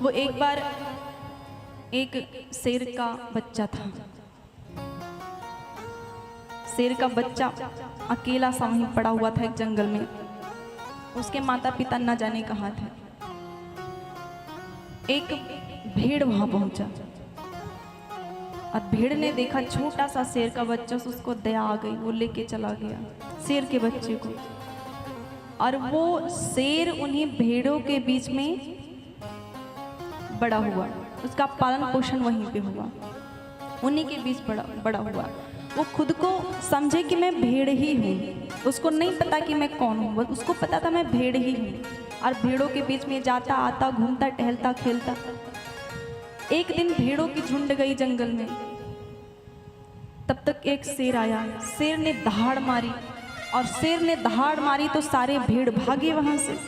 वो एक बार एक शेर का बच्चा था। शेर का बच्चा अकेला सा वहीं पड़ा हुआ था एक जंगल में। उसके माता पिता न जाने कहाँ थे। एक भेड़ वहां पहुंचा और भेड़ ने देखा छोटा सा शेर का बच्चा, उसको दया आ गई, वो लेके चला गया शेर के बच्चे को। और वो शेर उन्हीं भेड़ों के बीच में बड़ा हुआ, उसका पालन पोषण वहीं पे हुआ, उन्हीं के बीच बड़ा हुआ। वो खुद को समझे कि मैं भेड़ ही हूँ, उसको नहीं पता कि मैं कौन हूँ, उसको पता था मैं भेड़ ही हूँ। और भेड़ों के बीच में जाता आता घूमता टहलता खेलता। एक दिन भेड़ों की झुंड गई जंगल में, तब तक एक शेर आया। शेर ने दहाड़ मारी और शेर ने दहाड़ मारी तो सारे भेड़ भागे वहां से।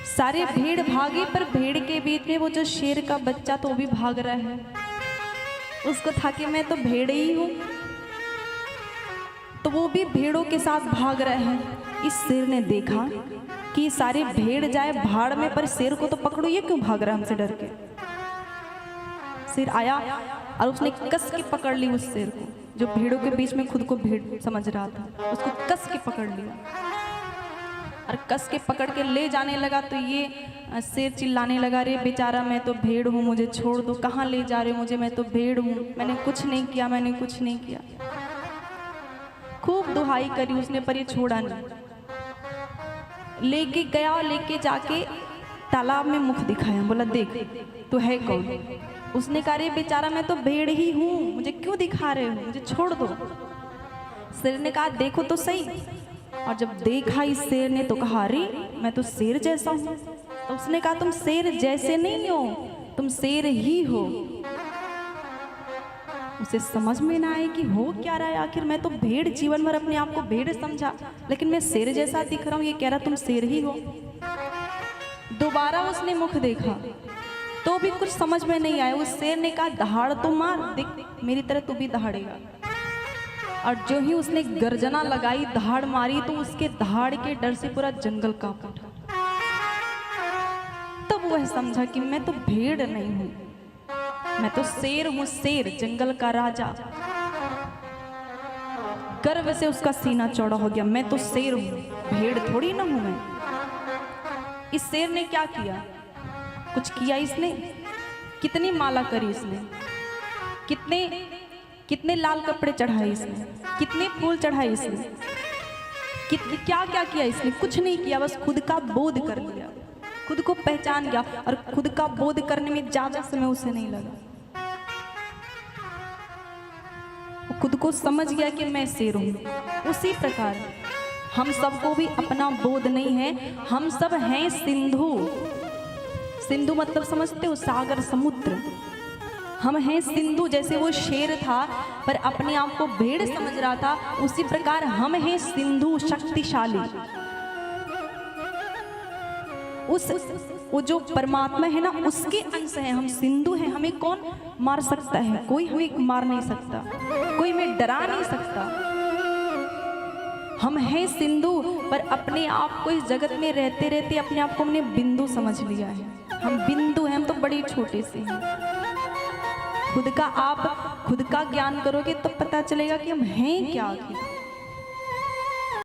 सारे भेड़ भागे, पर भेड़ के बीच में वो जो शेर का बच्चा तो भी भाग रहा है। उसको था कि मैं तो भेड़ ही हूं, तो वो भी भेड़ों के साथ भाग रहे हैं। इस शेर ने देखा कि सारे भेड़ जाए भाड़ में, पर शेर को तो पकड़ो, ये क्यों भाग रहा है हमसे डर के। शेर आया और उसने कस के पकड़ ली उस शेर को, जो भेड़ों के बीच में खुद को भेड़ समझ रहा था। उसको कस के पकड़ लिया और कस के पकड़ के ले जाने लगा। तो ये शेर चिल्लाने लगा, रे बेचारा मैं तो भेड़ हूँ, मुझे छोड़ दो, कहाँ ले जा रहे हो मुझे, मैं तो भेड़ हूँ, मैंने कुछ नहीं किया, मैंने कुछ नहीं किया। खूब दुहाई करी उसने, पर ये छोड़ा नहीं। लेके गया, लेके जाके तालाब में मुख दिखाया, बोला देख तू है कौन। उसने कहा, रे बेचारा मैं तो भेड़ ही हूँ, मुझे क्यों दिखा रहे हो, मुझे छोड़ दो। शेर ने कहा देखो तो सही। और जब देखा इस शेर ने तो कहा, अरे मैं तो शेर जैसा हूं। तो उसने कहा तुम शेर जैसे नहीं हो, तुम शेर ही हो। उसे समझ में ना आए कि हो क्या रहा है। आखिर मैं तो भेड़, जीवन भर अपने आप को भेड़ समझा, लेकिन मैं शेर जैसा दिख रहा हूं, ये कह रहा तुम शेर ही हो। दोबारा उसने मुख देखा तो भी कुछ समझ में नहीं आया। उस शेर ने कहा दहाड़ तो मार, देख मेरी तरह तू भी दहाड़ेगा। और जो ही उसने गर्जना लगाई, दहाड़ मारी, तो उसके दहाड़ के डर से पूरा जंगल कांप उठा। तब वह समझा कि मैं तो भेड़ नहीं हूं, मैं तो शेर हूं, शेर जंगल का राजा। गर्व से उसका सीना चौड़ा हो गया, मैं तो शेर हूं, भेड़ थोड़ी ना हूं मैं। इस शेर ने क्या किया, कुछ किया इसने? कितनी माला करी इसने, कितने लाल कपड़े चढ़ाए इसने, कितने फूल चढ़ाए इसने, क्या क्या किया इसने? कुछ नहीं किया, बस खुद का बोध कर लिया, खुद को पहचान गया। और खुद का बोध करने में ज्यादा समय उसे नहीं लगा। वो खुद को समझ गया कि मैं शेर हूं। उसी प्रकार हम सबको भी अपना बोध नहीं है, हम सब हैं सिंधु। सिंधु मतलब समझते हो, सागर समुद्र। हम हैं सिंधु। जैसे वो शेर था पर अपने आप को भेड़ समझ रहा था, उसी प्रकार हम हैं सिंधु, शक्तिशाली। वो जो परमात्मा है ना, उसके अंश है हम, सिंधु हैं। हमें कौन मार सकता है? कोई हमें मार नहीं सकता, कोई हमें डरा नहीं सकता। हम हैं सिंधु, पर अपने आप को इस जगत में रहते रहते अपने आप को हमने बिंदु समझ लिया है। हम बिंदु हैं, हम तो बड़े छोटे से हैं। खुद का ज्ञान करोगे तो पता चलेगा कि हम हैं क्या आखिर।